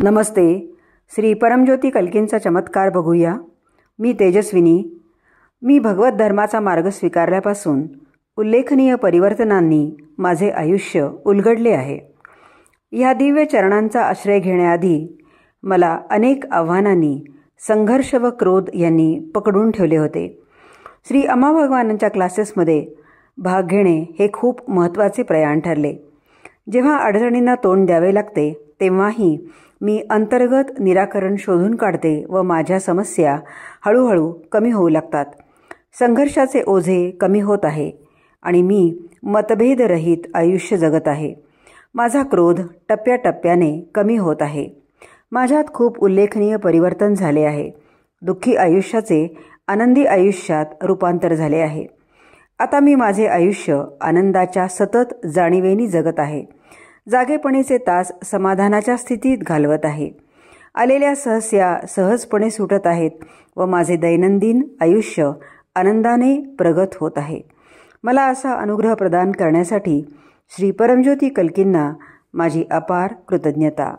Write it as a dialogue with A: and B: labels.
A: नमस्ते. श्री परमज्योती कल्कींचा चमत्कार बघूया. मी तेजस्विनी. मी भगवत धर्माचा मार्ग स्वीकारल्यापासून उल्लेखनीय परिवर्तनांनी माझे आयुष्य उलगडले आहे. ह्या दिव्य चरणांचा आश्रय घेण्याआधी मला अनेक आव्हानांनी, संघर्ष व क्रोध यांनी पकडून ठेवले होते. श्री अम्मा भगवानांच्या क्लासेसमध्ये भाग घेणे हे खूप महत्त्वाचे प्रयाण ठरले. जेव्हा अडचणींना तोंड द्यावे लागते तेव्हाही मी अंतर्गत निराकरण शोधून काढते व माझ्या समस्या हळूहळू कमी होऊ लागतात. संघर्षाचे ओझे कमी होत आहे आणि मी मतभेदरहित आयुष्य जगत आहे. माझा क्रोध टप्प्याटप्प्याने कमी होत आहे. माझ्यात खूप उल्लेखनीय परिवर्तन झाले आहे. दुःखी आयुष्याचे आनंदी आयुष्यात रूपांतर झाले आहे. आता मी माझे आयुष्य आनंदाच्या सतत जाणीवेनी जगत आहे. जागेपणीचे तास समाधानाच्या स्थितीत घालवत आहे. आलेल्या समस्या सहजपणे सुटत आहेत व माझे दैनंदिन आयुष्य आनंदाने प्रगत होत आहे. मला असा अनुग्रह प्रदान करण्यासाठी श्री परमज्योती कल्कींना माझी अपार कृतज्ञता.